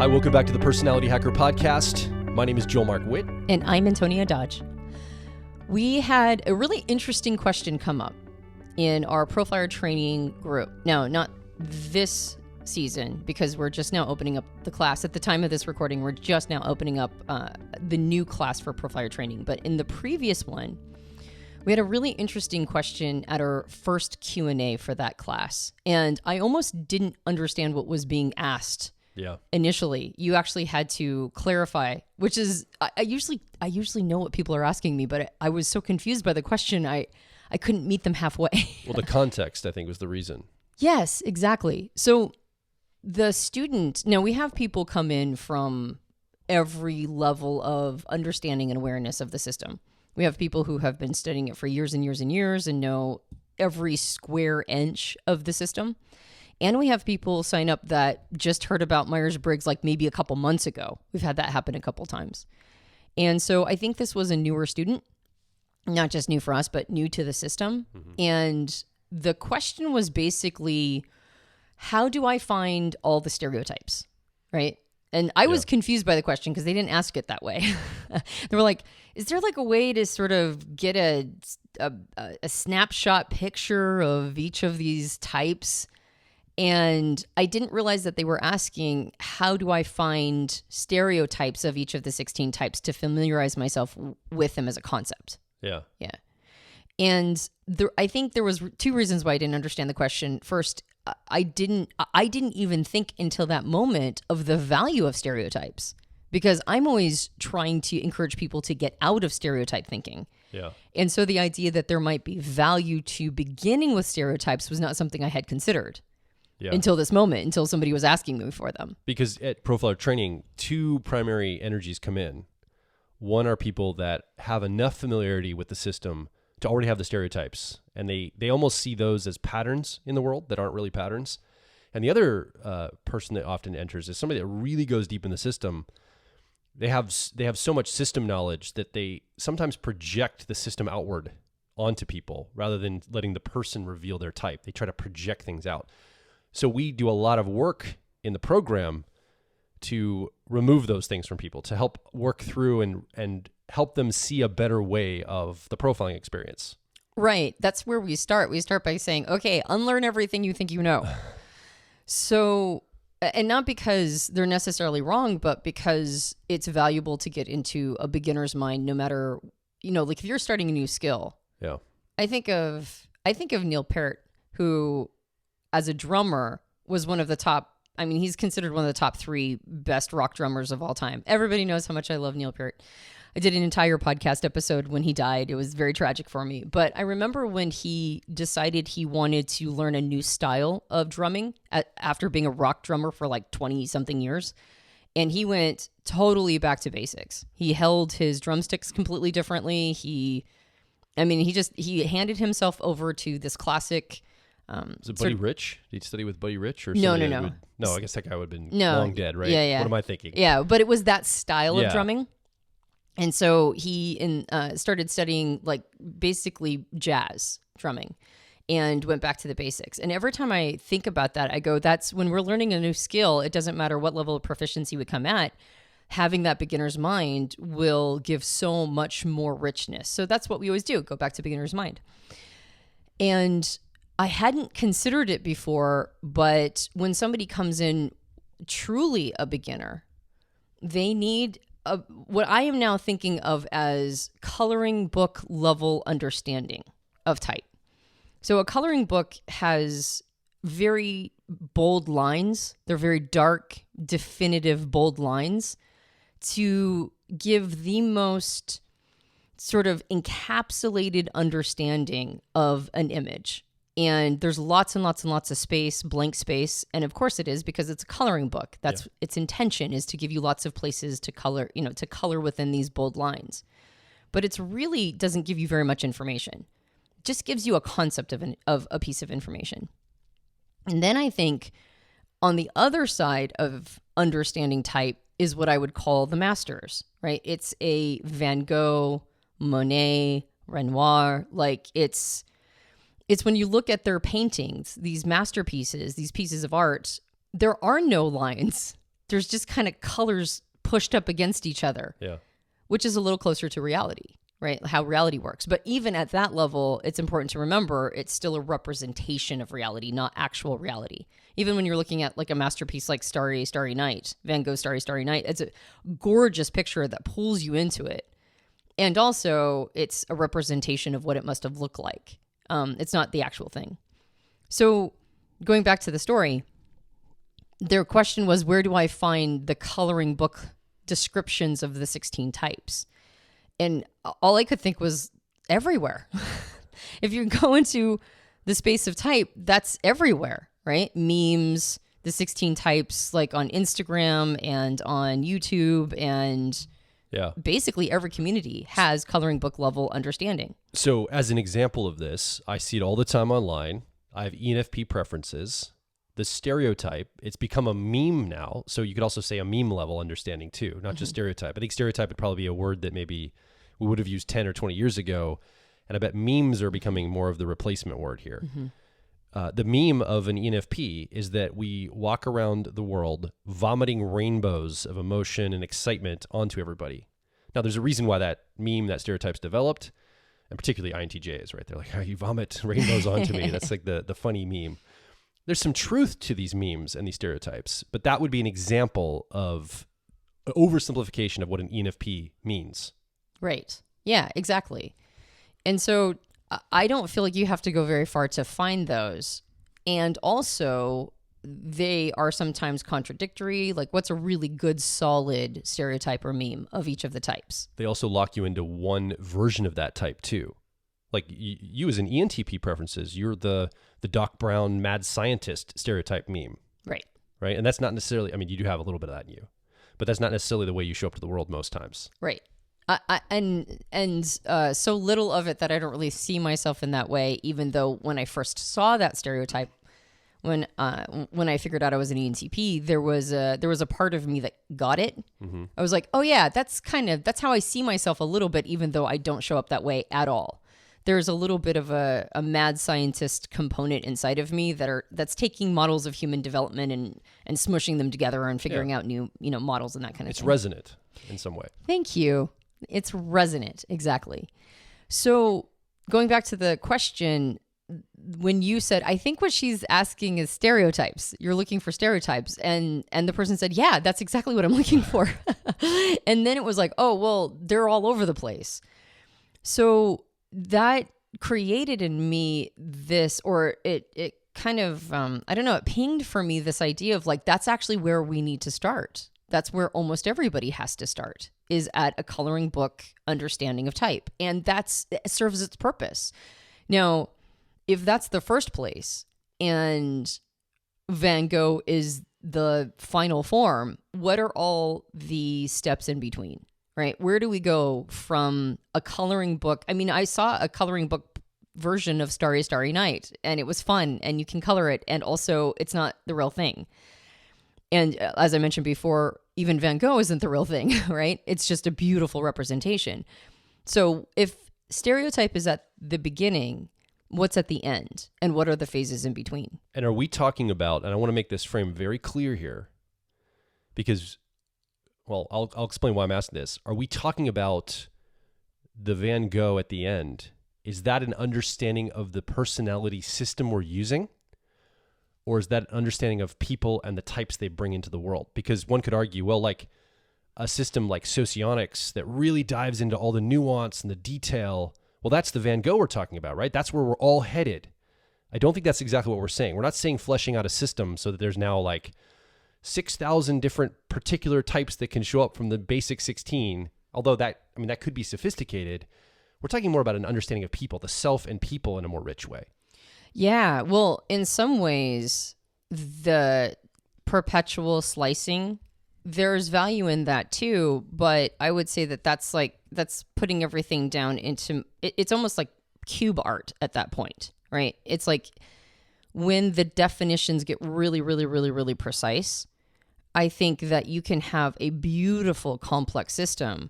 Hi, welcome back to the Personality Hacker Podcast. My name is Joel Mark Witt. And I'm Antonia Dodge. We had a really interesting question come up in our profiler training group. Now, not this season, because we're just now opening up the class. At the time of this recording, we're just now opening up the new class for profiler training. But in the previous one, we had a really interesting question at our first Q&A for that class. And I almost didn't understand what was being asked. Yeah. Initially, you actually had to clarify, which is, I usually know what people are asking me, but I was so confused by the question, I couldn't meet them halfway. Well, the context, I think, was the reason. Yes, exactly. So the student, now we have people come in from every level of understanding and awareness of the system. We have people who have been studying it for years and years and years and know every square inch of the system. And we have people sign up that just heard about Myers-Briggs like maybe a couple months ago. We've had that happen a couple times. And so I think this was a newer student, not just new for us, but new to the system. Mm-hmm. And the question was basically, how do I find all the stereotypes, right? And I was confused by the question because they didn't ask it that way. They were like, is there like a way to sort of get a snapshot picture of each of these types? And I didn't realize that they were asking, how do I find stereotypes of each of the 16 types to familiarize myself with them as a concept? Yeah. Yeah. And I think there was two reasons why I didn't understand the question. First, I didn't even think until that moment of the value of stereotypes, because I'm always trying to encourage people to get out of stereotype thinking. Yeah. And so the idea that there might be value to beginning with stereotypes was not something I had considered. Yeah. Until this moment, until somebody was asking me for them. Because at profiler training, two primary energies come in. One are people that have enough familiarity with the system to already have the stereotypes, and they almost see those as patterns in the world that aren't really patterns. And the other person that often enters is somebody that really goes deep in the system. They have so much system knowledge that they sometimes project the system outward onto people rather than letting the person reveal their type. They try to project things out. So we do a lot of work in the program to remove those things from people, to help work through and help them see a better way of the profiling experience. Right. That's where we start. We start by saying, okay, unlearn everything you think you know. So, and not because they're necessarily wrong, but because it's valuable to get into a beginner's mind, no matter, like if you're starting a new skill. Yeah. I think of Neil Peart, who as a drummer was one of the top, he's considered one of the top 3 best rock drummers of all time. Everybody knows how much I love Neil Peart. I did an entire podcast episode when he died. It was very tragic for me. But I remember when he decided he wanted to learn a new style of drumming after being a rock drummer for like 20-something years. And he went totally back to basics. He held his drumsticks completely differently. He handed himself over to this classic... Is it Buddy Rich? Did you study with Buddy Rich? Or No. No, I guess that guy would have been long dead, right? Yeah. What am I thinking? Yeah, but it was that style of drumming. And so he started studying like basically jazz drumming and went back to the basics. And every time I think about that, I go, that's when we're learning a new skill, it doesn't matter what level of proficiency we come at, having that beginner's mind will give so much more richness. So that's what we always do, go back to beginner's mind. And I hadn't considered it before, but when somebody comes in truly a beginner, they need what I am now thinking of as coloring book level understanding of type. So a coloring book has very bold lines. They're very dark, definitive, bold lines to give the most sort of encapsulated understanding of an image. And there's lots and lots and lots of space, blank space. And of course it is, because it's a coloring book. That's its intention, is to give you lots of places to color, to color within these bold lines. But it's really doesn't give you very much information. It just gives you a concept of a piece of information. And then I think on the other side of understanding type is what I would call the masters, right? It's a Van Gogh, Monet, Renoir. Like it's when you look at their paintings, these masterpieces, these pieces of art, there are no lines. There's just kind of colors pushed up against each other, which is a little closer to reality, right? How reality works. But even at that level, it's important to remember it's still a representation of reality, not actual reality. Even when you're looking at like a masterpiece like Starry, Starry Night, Van Gogh's Starry, Starry Night, it's a gorgeous picture that pulls you into it. And also, it's a representation of what it must have looked like. It's not the actual thing. So going back to the story, their question was, where do I find the coloring book descriptions of the 16 types? And all I could think was everywhere. If you go into the space of type, that's everywhere, right? Memes, the 16 types, like on Instagram and on YouTube, and basically every community has coloring book level understanding. So as an example of this, I see it all the time online. I have ENFP preferences. The stereotype, it's become a meme now. So you could also say a meme level understanding too, not just stereotype. I think stereotype would probably be a word that maybe we would have used 10 or 20 years ago. And I bet memes are becoming more of the replacement word here. The meme of an ENFP is that we walk around the world vomiting rainbows of emotion and excitement onto everybody. Now, there's a reason why that meme, that stereotype's developed, and particularly INTJs, right? They're like, oh, you vomit rainbows onto me. That's like the funny meme. There's some truth to these memes and these stereotypes, but that would be an example of an oversimplification of what an ENFP means. Right. Yeah, exactly. And so I don't feel like you have to go very far to find those. And also, they are sometimes contradictory. Like, what's a really good, solid stereotype or meme of each of the types? They also lock you into one version of that type, too. Like, you as an ENTP preferences, you're the Doc Brown mad scientist stereotype meme. Right. Right? And that's not necessarily, I mean, you do have a little bit of that in you, but that's not necessarily the way you show up to the world most times. Right. So little of it that I don't really see myself in that way, even though when I first saw that stereotype, when I figured out I was an ENTP, there was a part of me that got it. I was like, oh yeah, that's how I see myself a little bit, even though I don't show up that way at all. There's a little bit of a mad scientist component inside of me that's taking models of human development and smushing them together and figuring out new models and that kind of thing. It's resonant in some way. Thank you. It's resonant, exactly. So going back to the question, when you said, I think what she's asking is stereotypes. You're looking for stereotypes. And the person said, yeah, that's exactly what I'm looking for. And then it was like, oh, well, they're all over the place. So that created in me this, or it kind of, I don't know, it pinged for me this idea of like, that's actually where we need to start. That's where almost everybody has to start, is at a coloring book understanding of type. And it serves its purpose. Now, if that's the first place and Van Gogh is the final form, what are all the steps in between, right? Where do we go from a coloring book? I mean, I saw a coloring book version of Starry, Starry Night, and it was fun, and you can color it, and also it's not the real thing. And as I mentioned before, even Van Gogh isn't the real thing, right? It's just a beautiful representation. So if stereotype is at the beginning, what's at the end? And what are the phases in between? And are we talking about, and I want to make this frame very clear here, because, well, I'll explain why I'm asking this. Are we talking about the Van Gogh at the end? Is that an understanding of the personality system we're using? Or is that an understanding of people and the types they bring into the world? Because one could argue, well, like a system like socionics that really dives into all the nuance and the detail, well, that's the Van Gogh we're talking about, right? That's where we're all headed. I don't think that's exactly what we're saying. We're not saying fleshing out a system so that there's now like 6,000 different particular types that can show up from the basic 16, although that could be sophisticated. We're talking more about an understanding of people, the self and people in a more rich way. Yeah, well, in some ways, the perpetual slicing, there's value in that too, but I would say that's putting everything down into, it's almost like cube art at that point, right? It's like when the definitions get really, really, really, really precise, I think that you can have a beautiful complex system,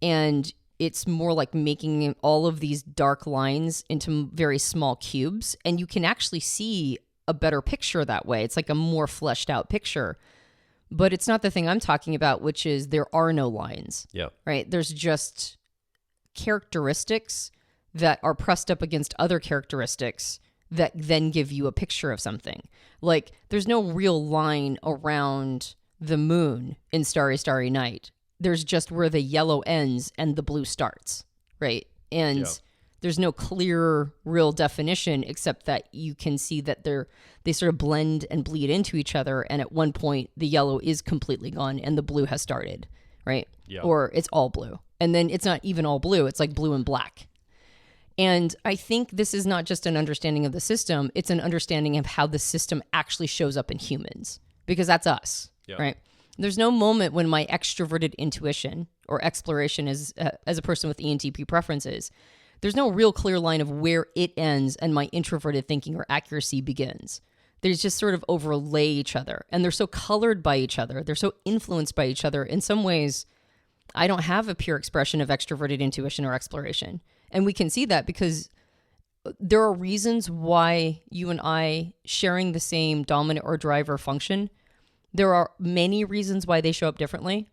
and it's more like making all of these dark lines into very small cubes, and you can actually see a better picture that way. It's like a more fleshed out picture. But it's not the thing I'm talking about, which is there are no lines. Yeah. Right? There's just characteristics that are pressed up against other characteristics that then give you a picture of something. Like, there's no real line around the moon in Starry, Starry Night. There's just where the yellow ends and the blue starts, right? And there's no clear, real definition, except that you can see that they sort of blend and bleed into each other. And at one point, the yellow is completely gone and the blue has started, right? Yeah. Or it's all blue. And then it's not even all blue. It's like blue and black. And I think this is not just an understanding of the system. It's an understanding of how the system actually shows up in humans, because that's us, right? There's no moment when my extroverted intuition or exploration as a person with ENTP preferences, there's no real clear line of where it ends and my introverted thinking or accuracy begins. They just sort of overlay each other, and they're so colored by each other. They're so influenced by each other. In some ways, I don't have a pure expression of extroverted intuition or exploration. And we can see that because there are reasons why you and I sharing the same dominant or driver function, there are many reasons why they show up differently.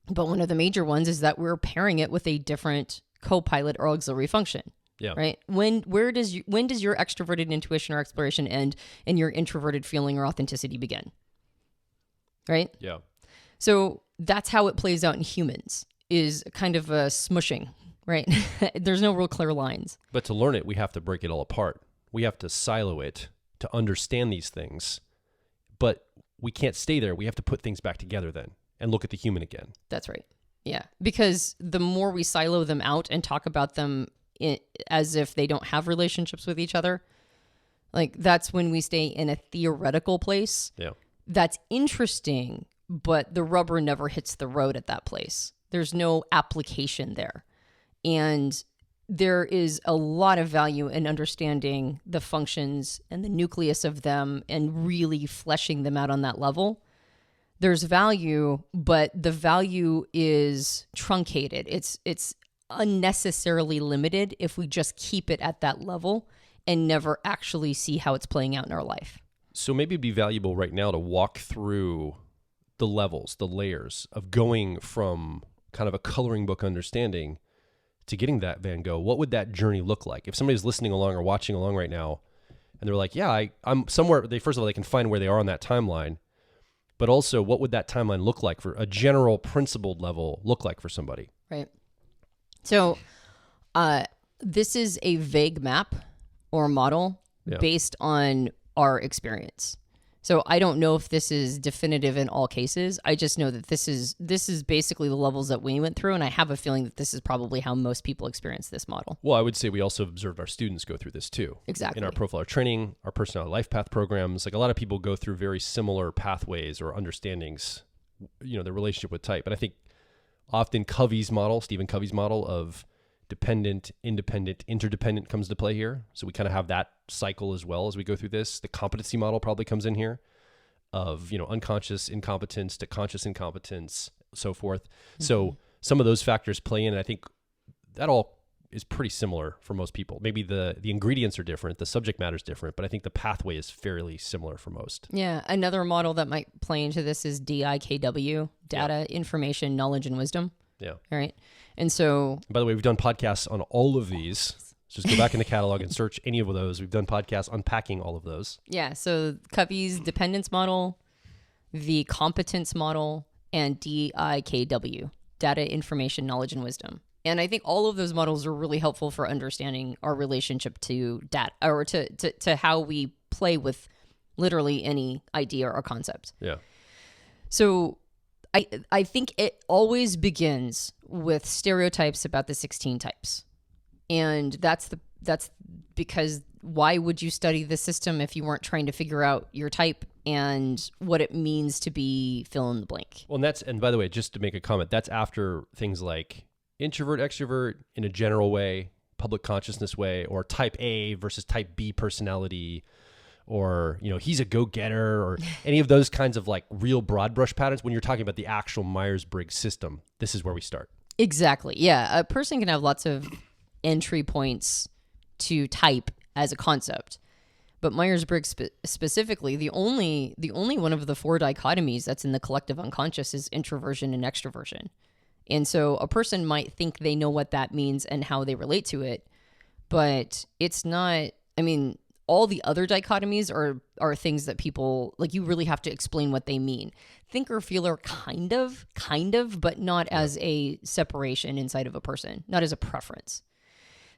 But one of the major ones is that we're pairing it with a different co-pilot or auxiliary function. Yeah. Right. When does your extroverted intuition or exploration end and your introverted feeling or authenticity begin? Right. Yeah. So that's how it plays out in humans, is kind of a smushing, right? There's no real clear lines. But to learn it, we have to break it all apart. We have to silo it to understand these things. But we can't stay there. We have to put things back together then and look at the human again. That's right. Yeah. Because the more we silo them out and talk about them as if they don't have relationships with each other, like that's when we stay in a theoretical place. Yeah. That's interesting, but the rubber never hits the road at that place. There's no application there. And there is a lot of value in understanding the functions and the nucleus of them and really fleshing them out on that level. There's value, but the value is truncated. It's unnecessarily limited if we just keep it at that level and never actually see how it's playing out in our life. So maybe it'd be valuable right now to walk through the levels, the layers of going from kind of a coloring book understanding to getting that Van Gogh. What would that journey look like? If somebody's listening along or watching along right now and they're like, yeah, I'm somewhere, first of all, they can find where they are on that timeline, but also what would that timeline look like for a general principled level look like for somebody? Right. So this is a vague map or model based on our experience. So I don't know if this is definitive in all cases. I just know that this is basically the levels that we went through, and I have a feeling that this is probably how most people experience this model. Well, I would say we also observed our students go through this too. Exactly. In our profiler training, our personality life path programs, like a lot of people go through very similar pathways or understandings, their relationship with type. And I think often Stephen Covey's model of dependent, independent, interdependent comes to play here. So we kind of have that cycle as well as we go through this. The competency model probably comes in here of, unconscious incompetence to conscious incompetence, so forth. Mm-hmm. So some of those factors play in. And I think that all is pretty similar for most people. Maybe the ingredients are different. The subject matter is different, but I think the pathway is fairly similar for most. Yeah. Another model that might play into this is DIKW, data, information, knowledge, and wisdom. Yeah. All right. And so, by the way, we've done podcasts on all of these. So just go back in the catalog and search any of those. We've done podcasts unpacking all of those. Yeah. So Covey's dependence model, the competence model, and DIKW, data, information, knowledge, and wisdom. And I think all of those models are really helpful for understanding our relationship to data, or to how we play with literally any idea or concept. Yeah. So I think it always begins with stereotypes about the 16 types. And that's because why would you study the system if you weren't trying to figure out your type and what it means to be fill in the blank? Well, and by the way, just to make a comment, that's after things like introvert, extrovert in a general way, public consciousness way, or type A versus type B personality, or, he's a go-getter, or any of those kinds of like real broad brush patterns. When you're talking about the actual Myers-Briggs system, this is where we start. Exactly. Yeah. A person can have lots of entry points to type as a concept, but Myers-Briggs specifically, the only one of the 4 dichotomies that's in the collective unconscious is introversion and extroversion. And so a person might think they know what that means and how they relate to it, but it's not. I mean, all the other dichotomies are things that people, like, you really have to explain what they mean. Thinker, feeler, kind of, but not as a separation inside of a person, not as a preference.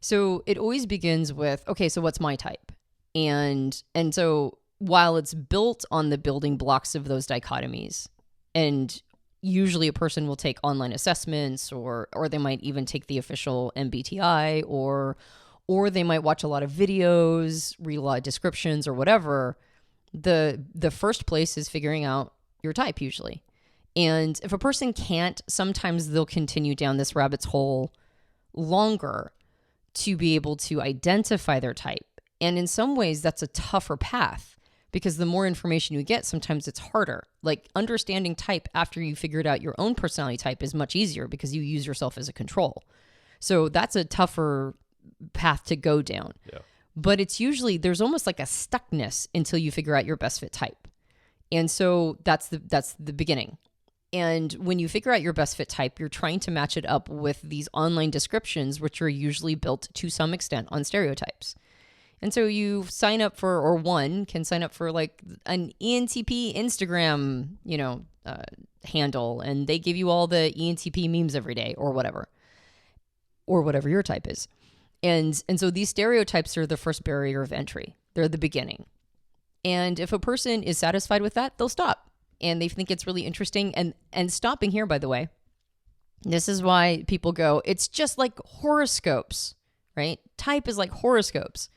So it always begins with, okay, so what's my type? And so while it's built on the building blocks of those dichotomies, and usually a person will take online assessments, or they might even take the official MBTI, or they might watch a lot of videos, read a lot of descriptions or whatever, the first place is figuring out your type usually. And if a person can't, sometimes they'll continue down this rabbit's hole longer to be able to identify their type. And in some ways, that's a tougher path, because the more information you get, sometimes it's harder. Like, understanding type after you figured out your own personality type is much easier because you use yourself as a control. So that's a tougher path to go down. Yeah. But it's usually, there's almost like a stuckness until you figure out your best fit type. And so that's the beginning. And when you figure out your best fit type, you're trying to match it up with these online descriptions, which are usually built to some extent on stereotypes. And so you sign up for, or one can sign up for, like, an ENTP Instagram, handle, and they give you all the ENTP memes every day, or whatever your type is. And so these stereotypes are the first barrier of entry. They're the beginning. And if a person is satisfied with that, they'll stop. And they think it's really interesting. And stopping here, by the way, this is why people go, it's just like horoscopes, right? Type is like horoscopes.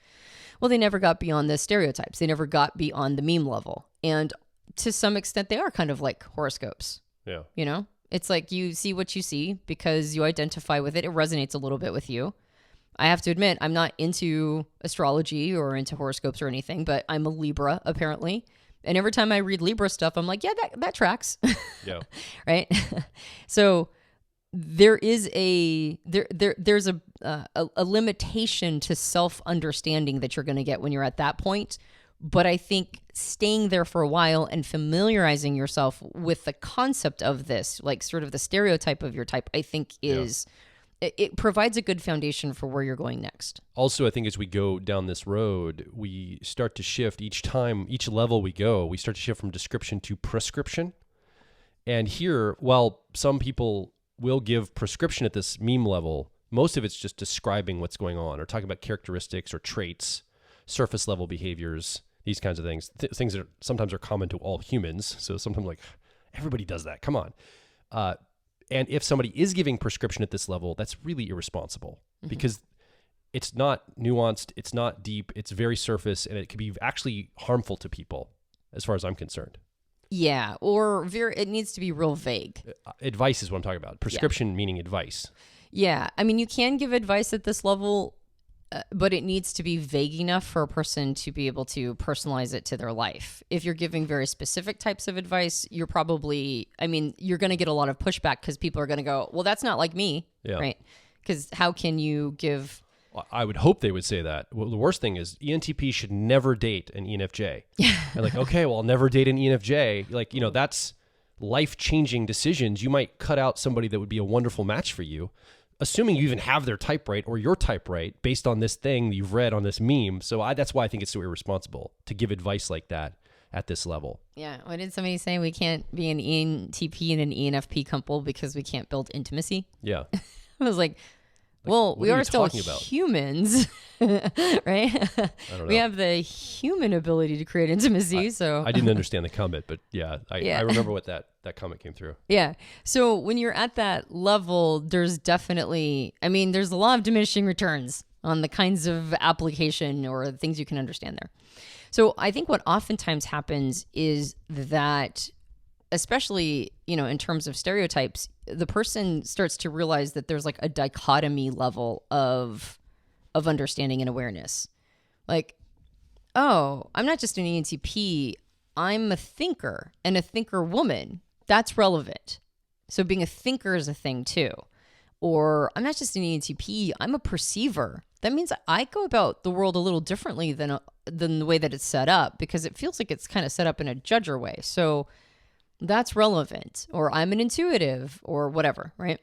Well, they never got beyond the stereotypes. They never got beyond the meme level. And to some extent, they are kind of like horoscopes. Yeah. It's like you see what you see because you identify with it. It resonates a little bit with you. I have to admit, I'm not into astrology or into horoscopes or anything, but I'm a Libra, apparently. And every time I read Libra stuff, I'm like, yeah, that tracks. Yeah. Right? So there is there's a limitation to self-understanding that you're going to get when you're at that point. But I think staying there for a while and familiarizing yourself with the concept of this, like sort of the stereotype of your type, I think is... Yeah. It provides a good foundation for where you're going next. Also, I think as we go down this road, we start to shift each level we go, we start to shift from description to prescription. And here, while some people will give prescription at this meme level, most of it's just describing what's going on or talking about characteristics or traits, surface level behaviors, these kinds of things, things that sometimes are common to all humans. So sometimes like, everybody does that. Come on. And if somebody is giving prescription at this level, that's really irresponsible because it's not nuanced, it's not deep, it's very surface, and it could be actually harmful to people as far as I'm concerned. Yeah, or it needs to be real vague. Advice is what I'm talking about. Prescription meaning advice. Yeah, I mean, you can give advice at this level, but it needs to be vague enough for a person to be able to personalize it to their life. If you're giving very specific types of advice, you're going to get a lot of pushback because people are going to go, well, that's not like me, right? Because how can you give... I would hope they would say that. Well, the worst thing is ENTP should never date an ENFJ. And like, okay, well, I'll never date an ENFJ. Like, that's life-changing decisions. You might cut out somebody that would be a wonderful match for you, assuming you even have their type right or your type right based on this thing that you've read on this meme. So that's why I think it's so irresponsible to give advice like that at this level. Yeah. What did somebody say? We can't be an ENTP and an ENFP couple because we can't build intimacy. Yeah. I was like, well, we are still humans, right? We have the human ability to create intimacy. So I didn't understand the comment, but I remember what that comment came through. Yeah. So when you're at that level, there's definitely, there's a lot of diminishing returns on the kinds of application or things you can understand there. So I think what oftentimes happens is that, especially, in terms of stereotypes, the person starts to realize that there's like a dichotomy level of understanding and awareness. Like, oh, I'm not just an ENTP, I'm a thinker and a thinker woman. That's relevant. So being a thinker is a thing too. Or I'm not just an ENTP, I'm a perceiver. that means I go about the world a little differently than the way that it's set up, because it feels like it's kind of set up in a judger way. So that's relevant, or I'm an intuitive, or whatever, right?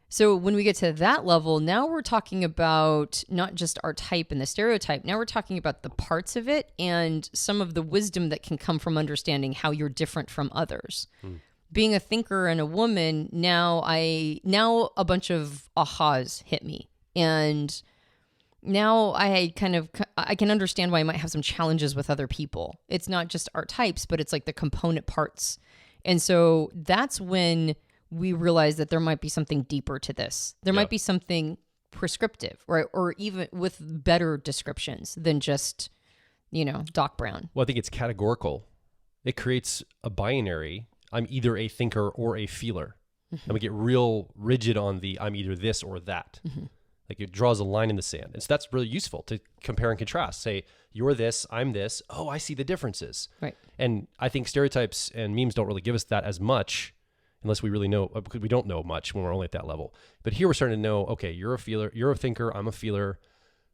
So when we get to that level, now we're talking about not just our type and the stereotype. Now we're talking about the parts of it and some of the wisdom that can come from understanding how you're different from others. Being a thinker and a woman, now a bunch of ahas hit me. And now I can understand why I might have some challenges with other people. It's not just our types, but it's like the component parts. And so that's when we realize that there might be something deeper to this. There might be something prescriptive, right? Or even with better descriptions than just, Doc Brown. Well, I think it's categorical. It creates a binary. I'm either a thinker or a feeler. And we get real rigid on the I'm either this or that. Like it draws a line in the sand. And so that's really useful to compare and contrast. Say, you're this, I'm this. Oh, I see the differences. Right. And I think stereotypes and memes don't really give us that as much, unless we really know, because we don't know much when we're only at that level. But here we're starting to know, okay, you're a feeler, you're a thinker, I'm a feeler.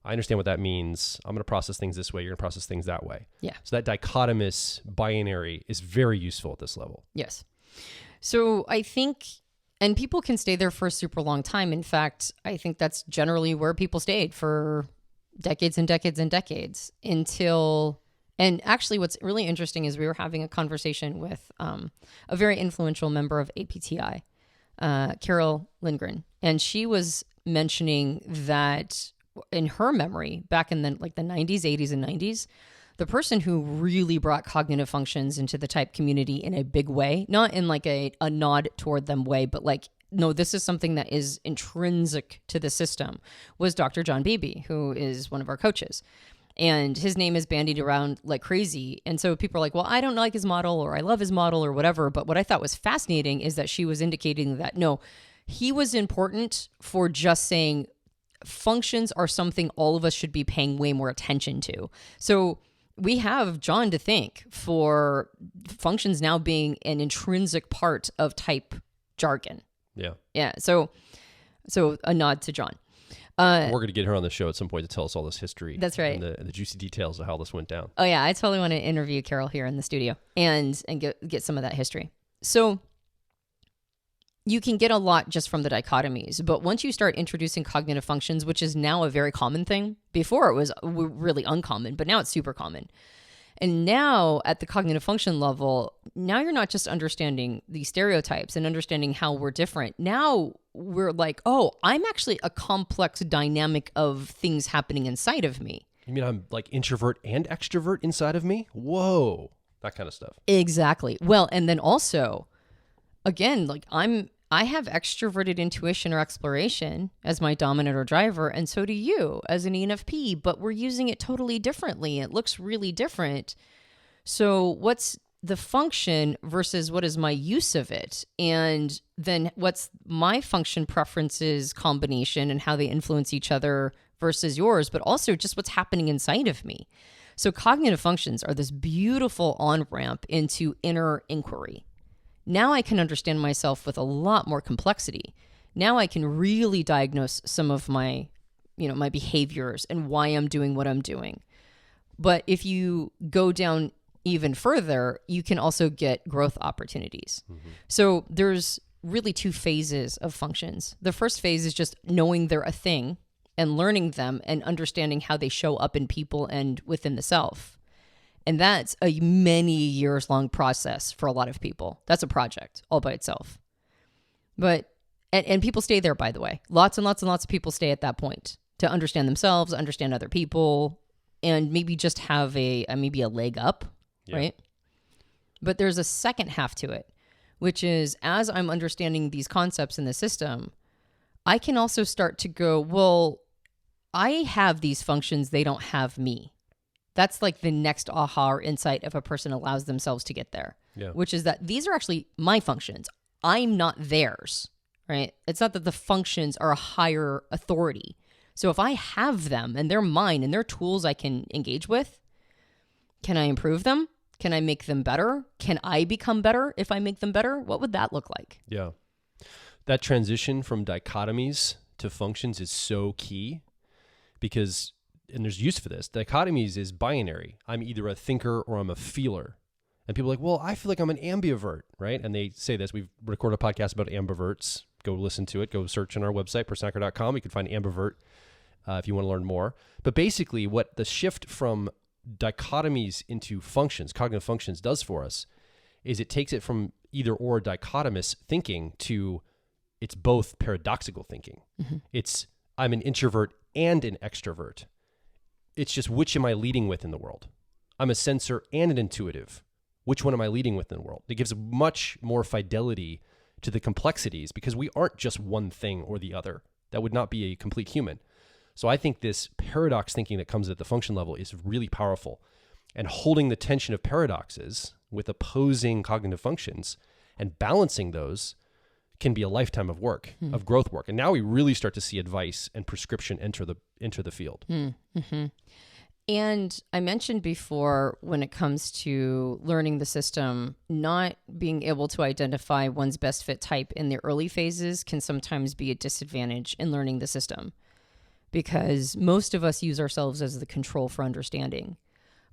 I understand what that means. I'm going to process things this way. You're going to process things that way. Yeah. So that dichotomous binary is very useful at this level. Yes. So I think, and people can stay there for a super long time. In fact, I think that's generally where people stayed for decades and decades and decades until... And actually, what's really interesting is we were having a conversation with a very influential member of APTI, Carol Lindgren, and she was mentioning that in her memory, back in the 90s, 80s, and 90s, the person who really brought cognitive functions into the type community in a big way, not in like a nod toward them way, but like, no, this is something that is intrinsic to the system, was Dr. John Beebe, who is one of our coaches. And his name is bandied around like crazy. And so people are like, well, I don't like his model, or I love his model, or whatever. But what I thought was fascinating is that she was indicating that, no, he was important for just saying functions are something all of us should be paying way more attention to. So we have John to thank for functions now being an intrinsic part of type jargon. Yeah. Yeah. So a nod to John. We're going to get her on the show at some point to tell us all this history. That's right. And the juicy details of how this went down. Oh, yeah. I totally want to interview Carol here in the studio and get some of that history. So you can get a lot just from the dichotomies. But once you start introducing cognitive functions, which is now a very common thing, before it was really uncommon, but now it's super common. And now at the cognitive function level, now you're not just understanding the stereotypes and understanding how we're different. Now we're like, oh, I'm actually a complex dynamic of things happening inside of me. You mean I'm like introvert and extrovert inside of me? Whoa, that kind of stuff. Exactly. Well, and then also, again, like I have extroverted intuition or exploration as my dominant or driver, and so do you as an ENFP, but we're using it totally differently. It looks really different. So what's the function versus what is my use of it? And then what's my function preferences combination and how they influence each other versus yours, but also just what's happening inside of me. So cognitive functions are this beautiful on-ramp into inner inquiry. Now I can understand myself with a lot more complexity. Now I can really diagnose some of my, my behaviors and why I'm doing what I'm doing. But if you go down even further, you can also get growth opportunities. Mm-hmm. So there's really two phases of functions. The first phase is just knowing they're a thing and learning them and understanding how they show up in people and within the self. And that's a many years long process for a lot of people. That's a project all by itself. But, and people stay there, by the way. Lots and lots and lots of people stay at that point to understand themselves, understand other people, and maybe just have maybe a leg up, right? But there's a second half to it, which is as I'm understanding these concepts in the system, I can also start to go, well, I have these functions, they don't have me. That's like the next aha or insight if a person allows themselves to get there, which is that these are actually my functions. I'm not theirs, right? It's not that the functions are a higher authority. So if I have them and they're mine and they're tools I can engage with, can I improve them? Can I make them better? Can I become better if I make them better? What would that look like? Yeah. That transition from dichotomies to functions is so key because, and there's use for this, dichotomies is binary. I'm either a thinker or I'm a feeler. And people are like, well, I feel like I'm an ambivert, right? And they say this. We've recorded a podcast about ambiverts. Go listen to it. Go search on our website, personhacker.com. You can find ambivert if you want to learn more. But basically, what the shift from dichotomies into functions, cognitive functions, does for us is it takes it from either or dichotomous thinking to it's both paradoxical thinking. Mm-hmm. It's I'm an introvert and an extrovert. It's just which am I leading with in the world? I'm a sensor and an intuitive. Which one am I leading with in the world? It gives much more fidelity to the complexities because we aren't just one thing or the other. That would not be a complete human. So I think this paradox thinking that comes at the function level is really powerful. And holding the tension of paradoxes with opposing cognitive functions and balancing those can be a lifetime of work, of growth work. And now we really start to see advice and prescription enter the field. Mm-hmm. And I mentioned before, when it comes to learning the system, not being able to identify one's best fit type in the early phases can sometimes be a disadvantage in learning the system, because most of us use ourselves as the control for understanding.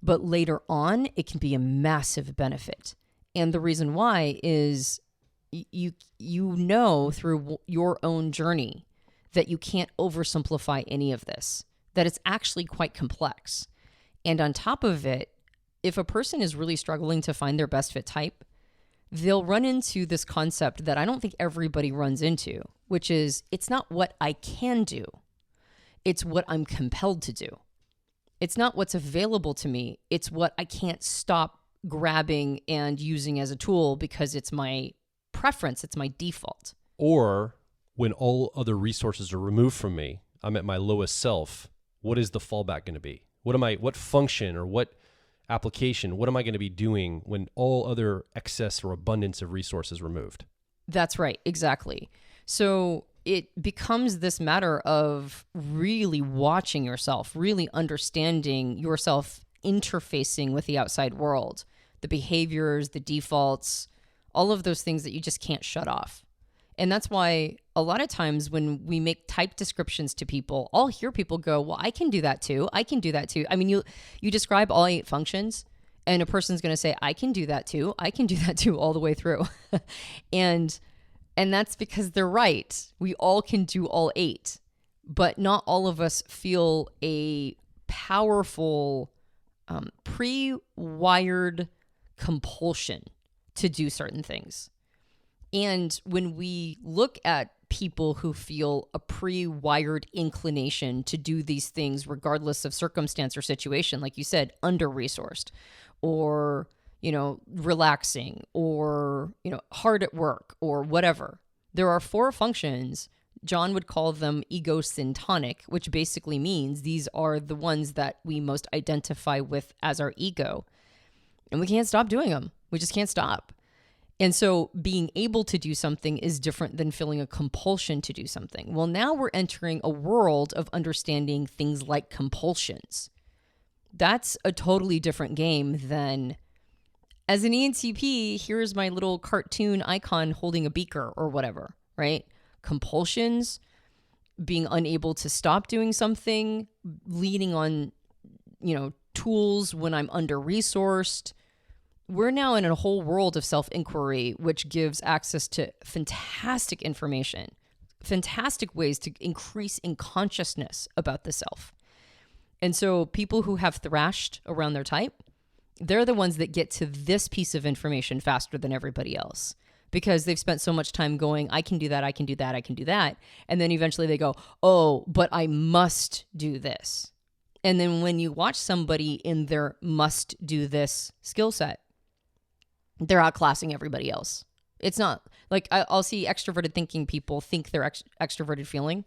But later on, it can be a massive benefit. And the reason why is you know through your own journey that you can't oversimplify any of this, that it's actually quite complex. And on top of it, if a person is really struggling to find their best fit type, they'll run into this concept that I don't think everybody runs into, which is it's not what I can do. It's what I'm compelled to do. It's not what's available to me. It's what I can't stop grabbing and using as a tool because it's my preference. It's my default. Or when all other resources are removed from me, I'm at my lowest self. What is the fallback going to be? What function or what application, what am I going to be doing when all other excess or abundance of resources removed? That's right. Exactly. So it becomes this matter of really watching yourself, really understanding yourself, interfacing with the outside world, the behaviors, the defaults, all of those things that you just can't shut off. And that's why a lot of times when we make type descriptions to people, I'll hear people go, well, I can do that too. I can do that too. I mean, you describe all 8 functions and a person's going to say, I can do that too. I can do that too all the way through. and that's because they're right. We all can do all 8, but not all of us feel a powerful pre-wired compulsion to do certain things. And when we look at people who feel a pre-wired inclination to do these things, regardless of circumstance or situation, like you said, under-resourced or, relaxing or, hard at work or whatever, there are 4 functions. John would call them egosyntonic, which basically means these are the ones that we most identify with as our ego. And we can't stop doing them. We just can't stop. And so being able to do something is different than feeling a compulsion to do something. Well, now we're entering a world of understanding things like compulsions. That's a totally different game than, as an ENTP, here's my little cartoon icon holding a beaker or whatever, right? Compulsions, being unable to stop doing something, leaning on, tools when I'm under-resourced. We're now in a whole world of self-inquiry, which gives access to fantastic information, fantastic ways to increase in consciousness about the self. And so people who have thrashed around their type, they're the ones that get to this piece of information faster than everybody else because they've spent so much time going, I can do that, I can do that, I can do that. And then eventually they go, oh, but I must do this. And then when you watch somebody in their must do this skill set, they're outclassing everybody else. It's not like I'll see extroverted thinking people think they're extroverted feeling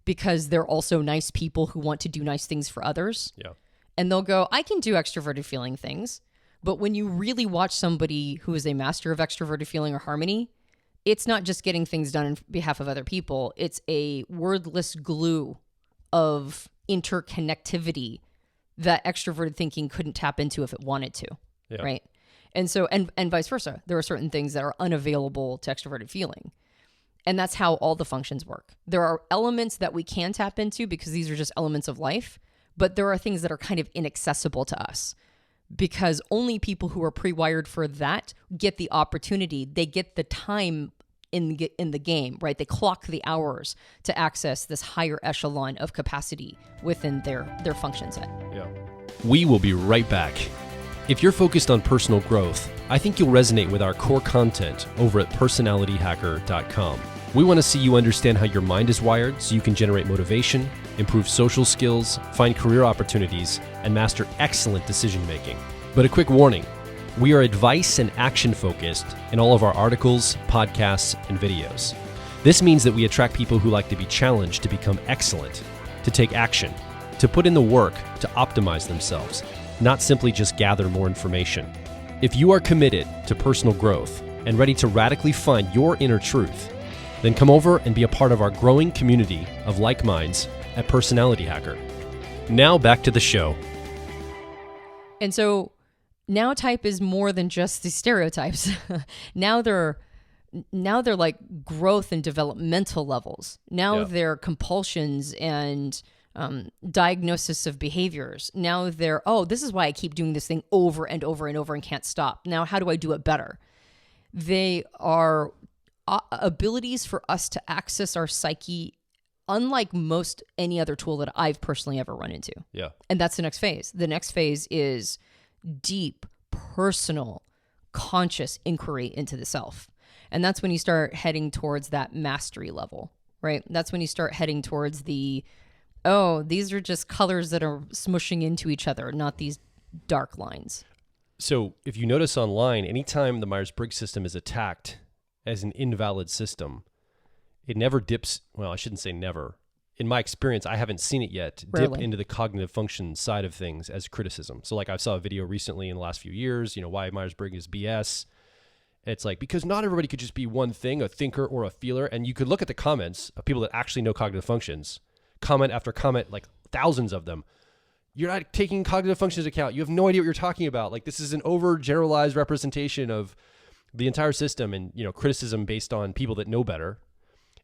because they're also nice people who want to do nice things for others. Yeah. And they'll go, I can do extroverted feeling things. But when you really watch somebody who is a master of extroverted feeling or harmony, it's not just getting things done on behalf of other people. It's a wordless glue of interconnectivity that extroverted thinking couldn't tap into if it wanted to. Yeah. Right. And so, and vice versa, there are certain things that are unavailable to extroverted feeling. And that's how all the functions work. There are elements that we can tap into because these are just elements of life, but there are things that are kind of inaccessible to us because only people who are pre-wired for that get the opportunity. They get the time in the game, right? They clock the hours to access this higher echelon of capacity within their function set. Yeah. We will be right back. If you're focused on personal growth, I think you'll resonate with our core content over at personalityhacker.com. We want to see you understand how your mind is wired so you can generate motivation, improve social skills, find career opportunities, and master excellent decision making. But a quick warning, we are advice and action focused in all of our articles, podcasts, and videos. This means that we attract people who like to be challenged to become excellent, to take action, to put in the work to optimize themselves, not simply just gather more information. If you are committed to personal growth and ready to radically find your inner truth, then come over and be a part of our growing community of like minds at Personality Hacker. Now back to the show. And so now type is more than just the stereotypes. now they're like growth and developmental levels. Now they're compulsions and diagnosis of behaviors. Now they're, this is why I keep doing this thing over and over and over and can't stop. Now, how do I do it better? They are abilities for us to access our psyche unlike most any other tool that I've personally ever run into. Yeah. And that's the next phase. The next phase is deep, personal, conscious inquiry into the self. And that's when you start heading towards that mastery level, right? That's when you start heading towards these are just colors that are smushing into each other, not these dark lines. So if you notice online, anytime the Myers-Briggs system is attacked as an invalid system, it never dips. Well, I shouldn't say never. In my experience, I haven't seen it yet dip into the cognitive function side of things as criticism. So like I saw a video recently in the last few years, why Myers-Briggs is BS. It's like, because not everybody could just be one thing, a thinker or a feeler. And you could look at the comments of people that actually know cognitive functions, comment after comment, like thousands of them. You're not taking cognitive functions into account. You have no idea what you're talking about. Like this is an over generalized representation of the entire system and, criticism based on people that know better.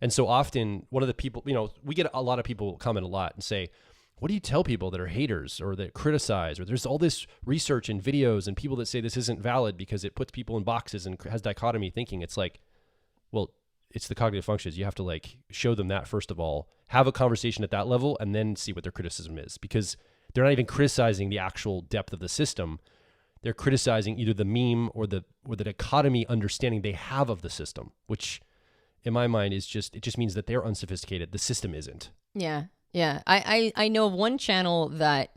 And so often one of the people, we get a lot of people comment a lot and say, what do you tell people that are haters or that criticize, or there's all this research and videos and people that say this isn't valid because it puts people in boxes and has dichotomy thinking. It's like, well, it's the cognitive functions. You have to show them that first of all, have a conversation at that level and then see what their criticism is, because they're not even criticizing the actual depth of the system. They're criticizing either the meme or the dichotomy understanding they have of the system, which in my mind it just means that they're unsophisticated. The system isn't. Yeah. Yeah. I know of one channel that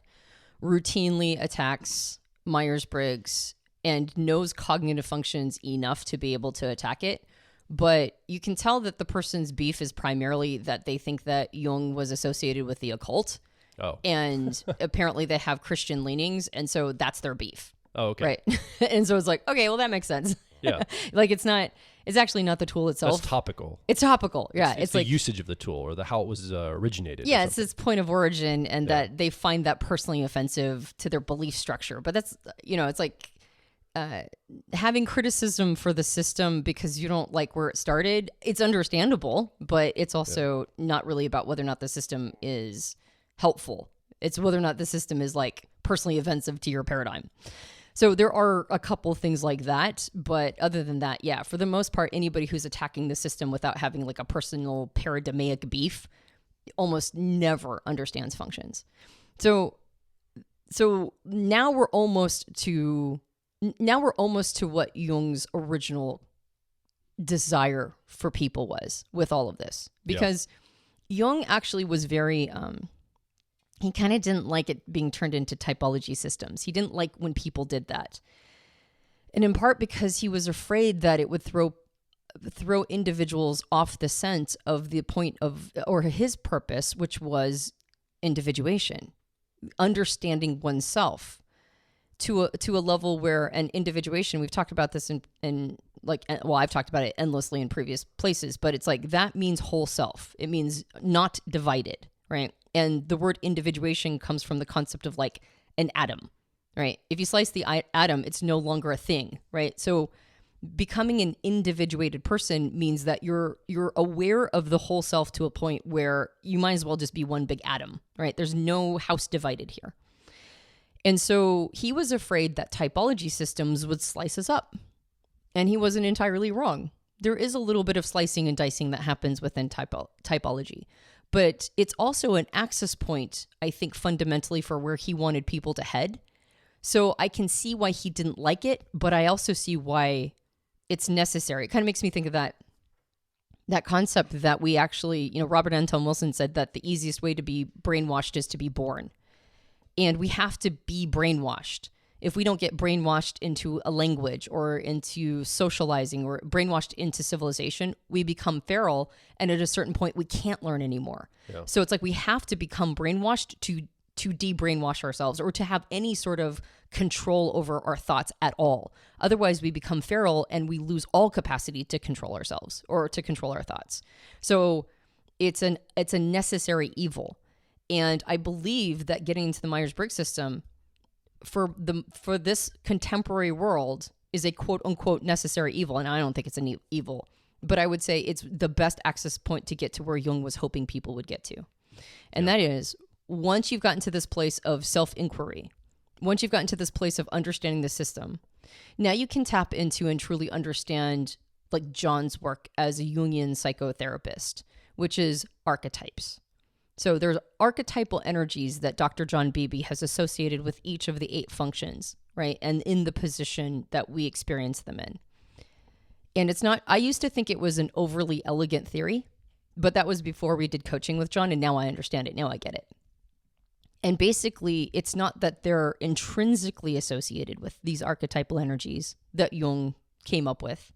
routinely attacks Myers-Briggs and knows cognitive functions enough to be able to attack it. But you can tell that the person's beef is primarily that they think that Jung was associated with the occult. Oh. And apparently they have Christian leanings. And so that's their beef. Oh, okay. Right. And so it's like, okay, well, that makes sense. Yeah. It's actually not the tool itself. That's topical. It's topical. Yeah. It's the usage of the tool or how it was originated. Yeah. It's its point of origin and that they find that personally offensive to their belief structure. But that's, it's like having criticism for the system because you don't like where it started. It's understandable, but it's also not really about whether or not the system is helpful. It's whether or not the system is personally offensive to your paradigm. So there are a couple things like that, but other than that, for the most part, anybody who's attacking the system without having a personal paradigmatic beef almost never understands functions. So now we're almost to what Jung's original desire for people was with all of this, because Jung actually was very he kind of didn't like it being turned into typology systems. He didn't like when people did that. And in part because he was afraid that it would throw individuals off the scent of the point of, or his purpose, which was individuation, understanding oneself to a level where an individuation, we've talked about this I've talked about it endlessly in previous places, but it's that means whole self. It means not divided, right? And the word individuation comes from the concept of an atom, right? If you slice the atom, it's no longer a thing, right? So Becoming an individuated person means that you're aware of the whole self to a point where you might as well just be one big atom, right? There's no house divided here. And so he was afraid that typology systems would slice us up. And he wasn't entirely wrong. There is a little bit of slicing and dicing that happens within typology. But it's also an access point, I think, fundamentally for where he wanted people to head. So I can see why he didn't like it, but I also see why it's necessary. It kind of makes me think of that concept that we actually, Robert Anton Wilson said that the easiest way to be brainwashed is to be born. And we have to be brainwashed. If we don't get brainwashed into a language or into socializing or brainwashed into civilization, we become feral. And at a certain point, we can't learn anymore. Yeah. So it's like we have to become brainwashed to de-brainwash ourselves or to have any sort of control over our thoughts at all. Otherwise, we become feral and we lose all capacity to control ourselves or to control our thoughts. So it's a necessary evil. And I believe that getting into the Myers-Briggs system for this contemporary world is a quote unquote necessary evil. And I don't think it's an evil, but I would say it's the best access point to get to where Jung was hoping people would get to. And that is, once you've gotten to this place of self-inquiry, once you've gotten to this place of understanding the system, now you can tap into and truly understand like John's work as a Jungian psychotherapist, which is archetypes. So there's archetypal energies that Dr. John Beebe has associated with each of the 8 functions, right? And in the position that we experience them in. And it's not, I used to think it was an overly elegant theory, but that was before we did coaching with John. And now I understand it. Now I get it. And basically, it's not that they're intrinsically associated with these archetypal energies that Jung came up with.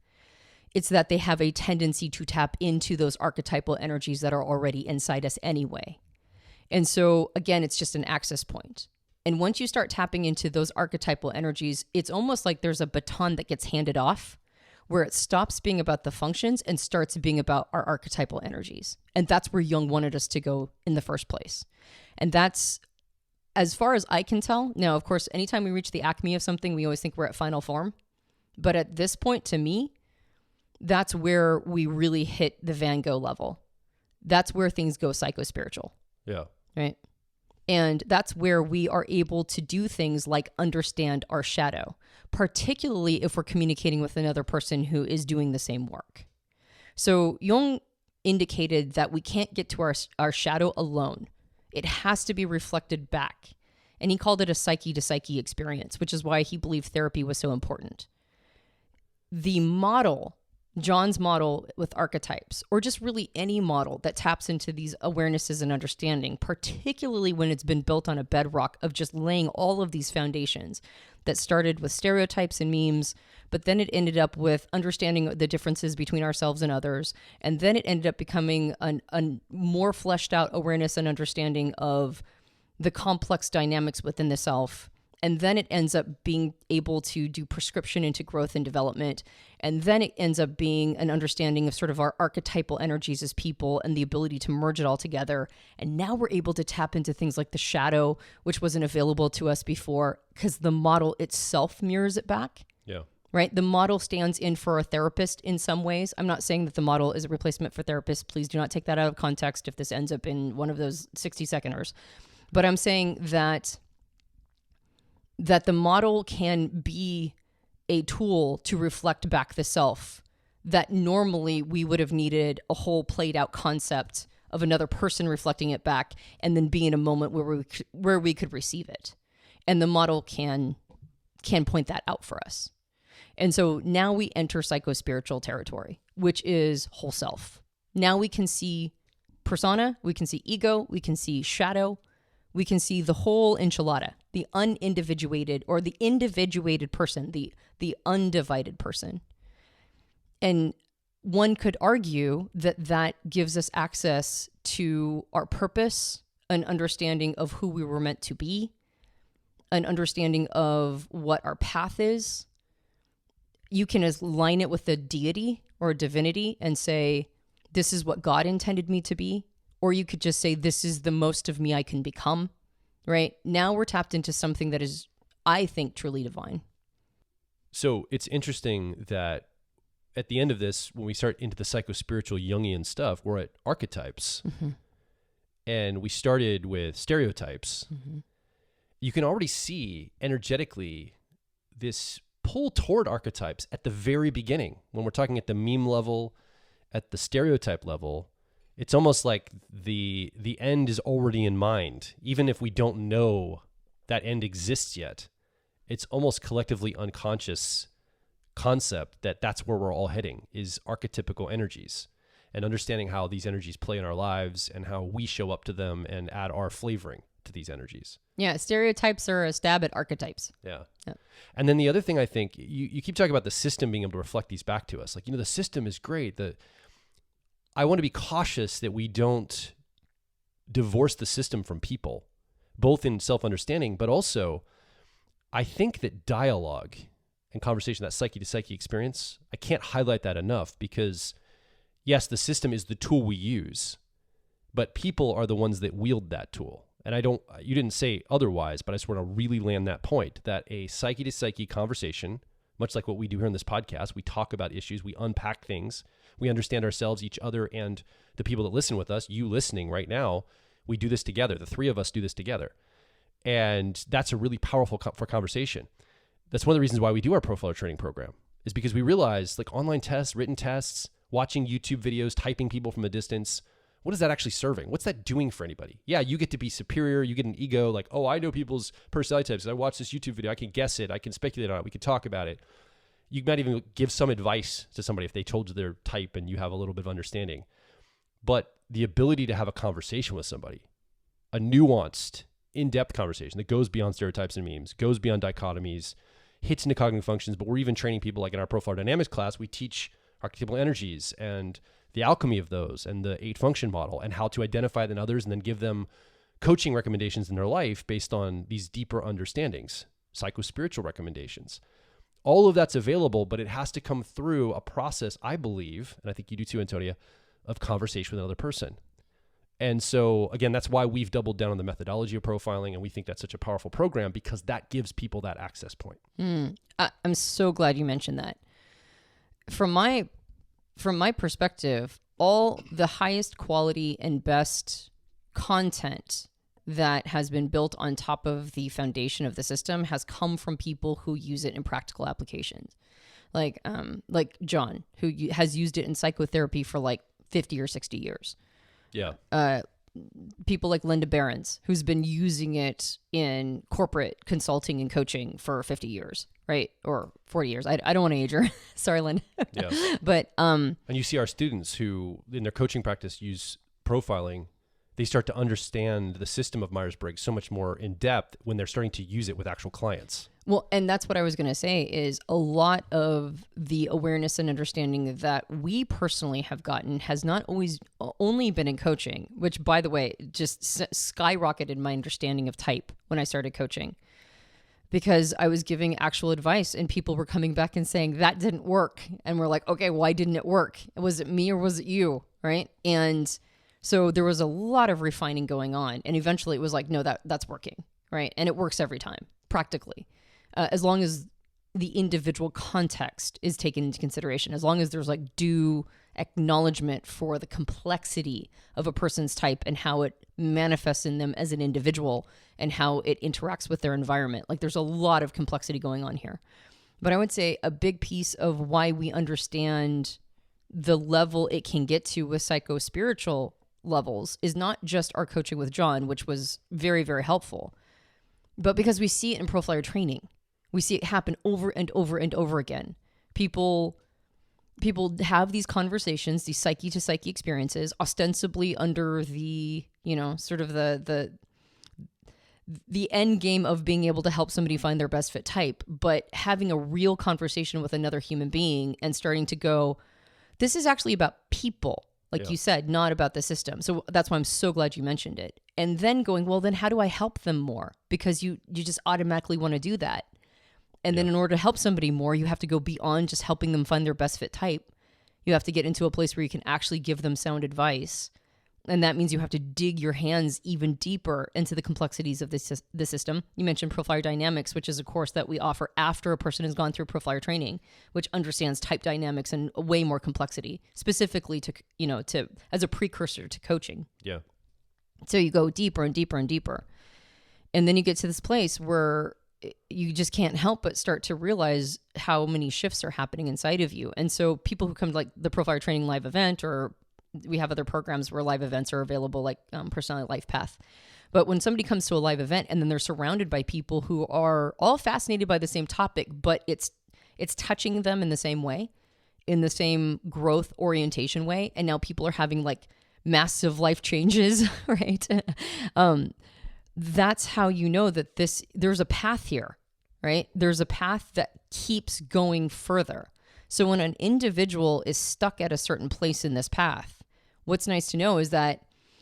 It's that they have a tendency to tap into those archetypal energies that are already inside us anyway. And so, again, it's just an access point. And once you start tapping into those archetypal energies, it's almost like there's a baton that gets handed off where it stops being about the functions and starts being about our archetypal energies. And that's where Jung wanted us to go in the first place. And that's, as far as I can tell, now, of course, anytime we reach the acme of something, we always think we're at final form. But at this point, to me, that's where we really hit the Van Gogh level. That's where things go psycho-spiritual. Yeah. Right? And that's where we are able to do things like understand our shadow, particularly if we're communicating with another person who is doing the same work. So Jung indicated that we can't get to our shadow alone. It has to be reflected back. And he called it a psyche-to-psyche experience, which is why he believed therapy was so important. The model, John's model with archetypes, or just really any model that taps into these awarenesses and understanding, particularly when it's been built on a bedrock of just laying all of these foundations that started with stereotypes and memes, but then it ended up with understanding the differences between ourselves and others. And then it ended up becoming a more fleshed out awareness and understanding of the complex dynamics within the self. And then it ends up being able to do prescription into growth and development. And then it ends up being an understanding of sort of our archetypal energies as people and the ability to merge it all together. And now we're able to tap into things like the shadow, which wasn't available to us before because the model itself mirrors it back. Yeah. Right? The model stands in for a therapist in some ways. I'm not saying that the model is a replacement for therapists. Please do not take that out of context if this ends up in one of those 60-seconders. But I'm saying that the model can be a tool to reflect back the self that normally we would have needed a whole played out concept of another person reflecting it back and then be in a moment where we could receive it. And the model can point that out for us. And so now we enter psychospiritual territory, which is whole self. Now we can see persona, we can see ego, we can see shadow, we can see the whole enchilada, the unindividuated or the individuated person, the undivided person. And one could argue that gives us access to our purpose, an understanding of who we were meant to be, an understanding of what our path is. You can align it with a deity or a divinity and say, this is what God intended me to be. Or you could just say, this is the most of me I can become, right? Now we're tapped into something that is, I think, truly divine. So it's interesting that at the end of this, when we start into the psycho-spiritual Jungian stuff, we're at archetypes. Mm-hmm. And we started with stereotypes. Mm-hmm. You can already see energetically this pull toward archetypes at the very beginning. When we're talking at the meme level, at the stereotype level, it's almost like the end is already in mind. Even if we don't know that end exists yet, it's almost collectively unconscious concept that that's where we're all heading, is archetypical energies, and understanding how these energies play in our lives and how we show up to them and add our flavoring to these energies. Yeah, stereotypes are a stab at archetypes. Yeah. Yeah. And then the other thing, I think, you keep talking about the system being able to reflect these back to us. Like, the system is great. I want to be cautious that we don't divorce the system from people, both in self-understanding, but also I think that dialogue and conversation, that psyche to psyche experience, I can't highlight that enough, because yes, the system is the tool we use, but people are the ones that wield that tool. And you didn't say otherwise, but I just want to really land that point, that a psyche to psyche conversation, much like what we do here in this podcast, we talk about issues, we unpack things, we understand ourselves, each other, and the people that listen with us, you listening right now, we do this together. The three of us do this together. And that's a really powerful for conversation. That's one of the reasons why we do our profiler training program, is because we realize, like, online tests, written tests, watching YouTube videos, typing people from a distance, what is that actually serving? What's that doing for anybody? Yeah, you get to be superior. You get an ego, like, oh, I know people's personality types. I watched this YouTube video. I can guess it. I can speculate on it. We can talk about it. You might even give some advice to somebody if they told you their type and you have a little bit of understanding. But the ability to have a conversation with somebody, a nuanced, in-depth conversation that goes beyond stereotypes and memes, goes beyond dichotomies, hits into cognitive functions, but we're even training people, like in our profile dynamics class, we teach archetypal energies and the alchemy of those and the 8-function model and how to identify it in others, and then give them coaching recommendations in their life based on these deeper understandings, psycho-spiritual recommendations. All of that's available, but it has to come through a process, I believe, and I think you do too, Antonia, of conversation with another person. And so, again, that's why we've doubled down on the methodology of profiling, and we think that's such a powerful program, because that gives people that access point. I'm so glad you mentioned that. From my perspective, all the highest quality and best content that has been built on top of the foundation of the system has come from people who use it in practical applications. Like John, who has used it in psychotherapy for like 50 or 60 years. Yeah. People like Linda Behrens, who's been using it in corporate consulting and coaching for 50 years, right? Or 40 years. I don't want to age her. Sorry, Linda. Yeah. But and you see our students who in their coaching practice use profiling, they start to understand the system of Myers-Briggs so much more in depth when they're starting to use it with actual clients. Well, and that's what I was going to say, is a lot of the awareness and understanding that we personally have gotten has not always only been in coaching, which, by the way, just skyrocketed my understanding of type when I started coaching, because I was giving actual advice and people were coming back and saying that didn't work. And we're like, okay, why didn't it work? Was it me or was it you? Right. And so there was a lot of refining going on. And eventually it was like, no, that's working. Right. And it works every time, practically. As long as the individual context is taken into consideration, as long as there's like due acknowledgement for the complexity of a person's type and how it manifests in them as an individual and how it interacts with their environment. Like, there's a lot of complexity going on here. But I would say a big piece of why we understand the level it can get to with psycho-spiritual levels is not just our coaching with John, which was very, very helpful, but because we see it in profiler training. We see it happen over and over and over again. People have these conversations, these psyche to psyche experiences, ostensibly under the, sort of the end game of being able to help somebody find their best fit type, but having a real conversation with another human being and starting to go, this is actually about people, like you said, not about the system. So that's why I'm so glad you mentioned it. And then going, well, then how do I help them more? Because you just automatically want to do that. And then in order to help somebody more, you have to go beyond just helping them find their best fit type. You have to get into a place where you can actually give them sound advice And that means you have to dig your hands even deeper into the complexities of the system. You mentioned Profile Dynamics, which is a course that we offer after a person has gone through Profile training, which understands type dynamics and way more complexity, specifically to as a precursor to coaching. Yeah. So you go deeper and deeper and deeper. And then you get to this place where you just can't help but start to realize how many shifts are happening inside of you. And so people who come to like the Profile Training live event, or we have other programs where live events are available, like Personality Life Path. But when somebody comes to a live event and then they're surrounded by people who are all fascinated by the same topic, but it's touching them in the same way, in the same growth orientation way. And now people are having like massive life changes, right? That's how you know that there's a path here, right? There's a path that keeps going further. So when an individual is stuck at a certain place in this path, what's nice to know is that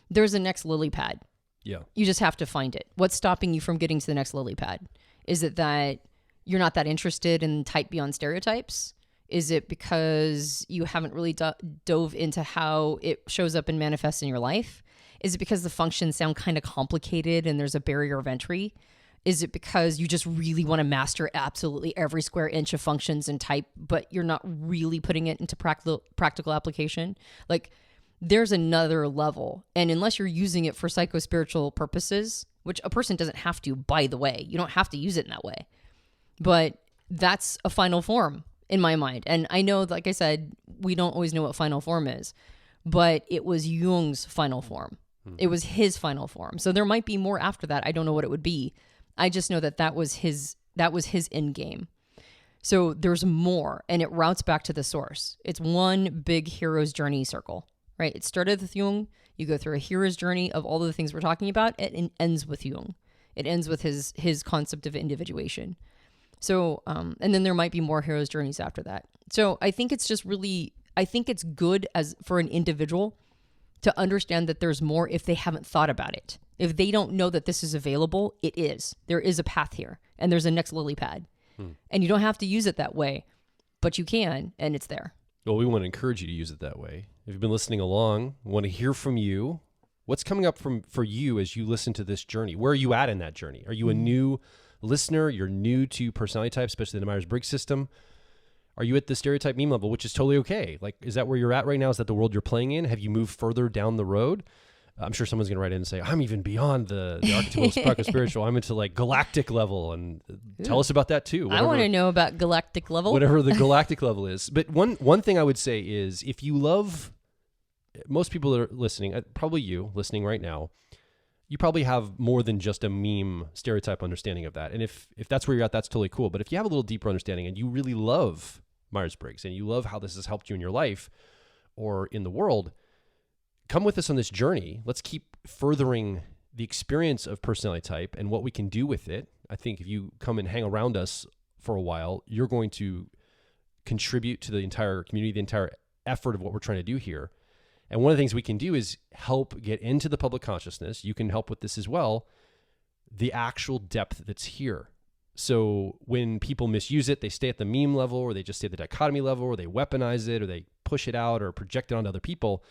there's a next lily pad. Yeah. You just have to find it. What's stopping you from getting to the next lily pad? Is it that you're not that interested in type beyond stereotypes? Is it because you haven't really dove into how it shows up and manifests in your life? Is it because the functions sound kind of complicated and there's a barrier of entry? Is it because you just really want to master absolutely every square inch of functions and type, but you're not really putting it into practical application? Like, there's another level. And unless you're using it for psycho-spiritual purposes, which a person doesn't have to, by the way, you don't have to use it in that way. But that's a final form in my mind. And I know, like I said, we don't always know what final form is, but it was Jung's final form. It was his final form. So there might be more after that. I don't know what it would be. I just know that was his end game. So there's more, and it routes back to the source. It's one big hero's journey circle, right? It started with Jung. You go through a hero's journey of all of the things we're talking about. It ends with Jung. It ends with his concept of individuation. So, and then there might be more hero's journeys after that. So I think it's good for an individual to understand that there's more if they haven't thought about it. If they don't know that this is available, it is. There is a path here, and there's a next lily pad. And you don't have to use it that way, but you can, and it's there. Well, we want to encourage you to use it that way. If you've been listening along, we want to hear from you. What's coming up for you as you listen to this journey? Where are you at in that journey? Are you a new listener? You're new to personality type, especially the Myers-Briggs system. Are you at the stereotype meme level, which is totally okay? Like, is that where you're at right now? Is that the world you're playing in? Have you moved further down the road? I'm sure someone's going to write in and say, I'm even beyond the archetypal spiritual. I'm into like galactic level. And tell us about that too. Whatever, I want to know about galactic level. Whatever the galactic level is. But one thing I would say is, if you love, most people that are listening, probably you listening right now, you probably have more than just a meme stereotype understanding of that. And if that's where you're at, that's totally cool. But if you have a little deeper understanding and you really love Myers-Briggs and you love how this has helped you in your life or in the world, come with us on this journey. Let's keep furthering the experience of personality type and what we can do with it. I think if you come and hang around us for a while, you're going to contribute to the entire community, the entire effort of what we're trying to do here. And one of the things we can do is help get into the public consciousness. You can help with this as well, the actual depth that's here. So when people misuse it, they stay at the meme level, or they just stay at the dichotomy level, or they weaponize it, or they push it out or project it onto other people.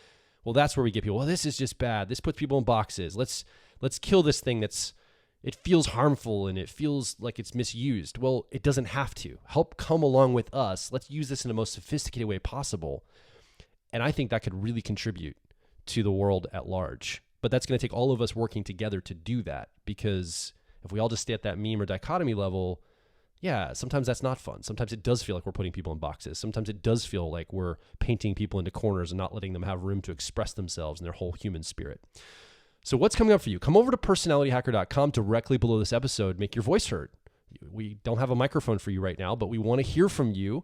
Well, that's where we get people, well, this is just bad. This puts people in boxes. Let's kill this thing it feels harmful and it feels like it's misused. Well, it doesn't have to. Help come along with us. Let's use this in the most sophisticated way possible. And I think that could really contribute to the world at large. But that's going to take all of us working together to do that, because if we all just stay at that meme or dichotomy level, yeah, sometimes that's not fun. Sometimes it does feel like we're putting people in boxes. Sometimes it does feel like we're painting people into corners and not letting them have room to express themselves and their whole human spirit. So what's coming up for you? Come over to personalityhacker.com directly below this episode. Make your voice heard. We don't have a microphone for you right now, but we want to hear from you.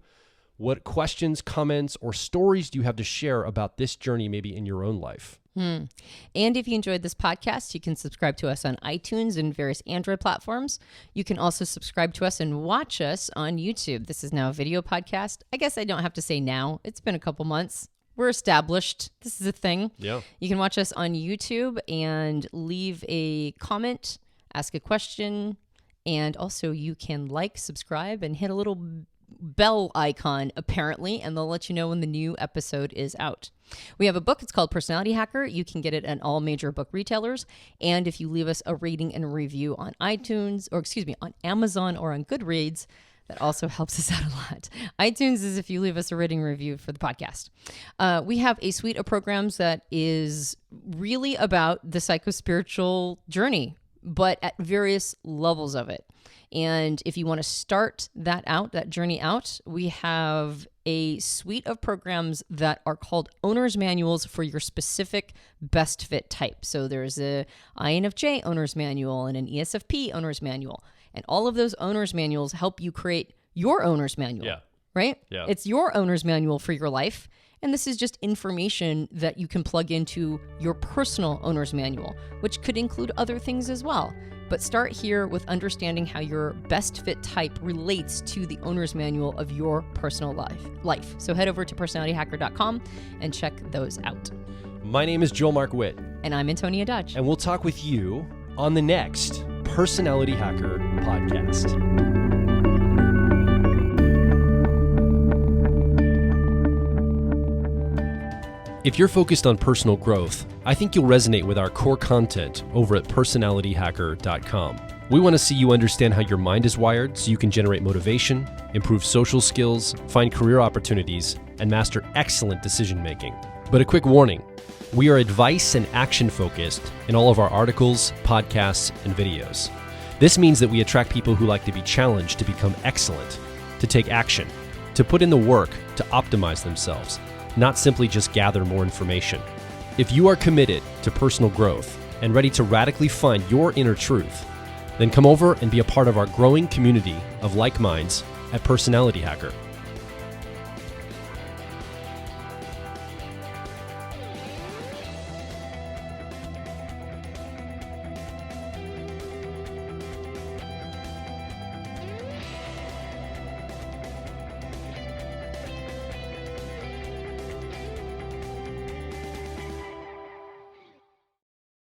What questions, comments, or stories do you have to share about this journey maybe in your own life? And if you enjoyed this podcast, you can subscribe to us on iTunes and various Android platforms. You can also subscribe to us and watch us on YouTube. This is now a video podcast. I guess I don't have to say now. It's been a couple months. We're established. This is a thing. Yeah. You can watch us on YouTube and leave a comment, ask a question, and also you can like, subscribe, and hit a little bell icon, apparently, and they'll let you know when the new episode is out. We have a book. It's called Personality Hacker. You can get it at all major book retailers. And if you leave us a rating and a review on on Amazon or on Goodreads, that also helps us out a lot. iTunes is if you leave us a rating review for the podcast. We have a suite of programs that is really about the psychospiritual journey, but at various levels of it. And if you want to start that journey out, we have a suite of programs that are called owner's manuals for your specific best fit type. So there's a INFJ owner's manual and an ESFP owner's manual. And all of those owner's manuals help you create your owner's manual, right? Yeah. It's your owner's manual for your life. And this is just information that you can plug into your personal owner's manual, which could include other things as well. But start here with understanding how your best fit type relates to the owner's manual of your personal life. So head over to personalityhacker.com and check those out. My name is Joel Mark Witt. And I'm Antonia Dodge. And we'll talk with you on the next Personality Hacker podcast. If you're focused on personal growth, I think you'll resonate with our core content over at personalityhacker.com. We want to see you understand how your mind is wired so you can generate motivation, improve social skills, find career opportunities, and master excellent decision making. But a quick warning, we are advice and action focused in all of our articles, podcasts, and videos. This means that we attract people who like to be challenged to become excellent, to take action, to put in the work to optimize themselves, not simply just gather more information. If you are committed to personal growth and ready to radically find your inner truth, then come over and be a part of our growing community of like minds at Personality Hacker.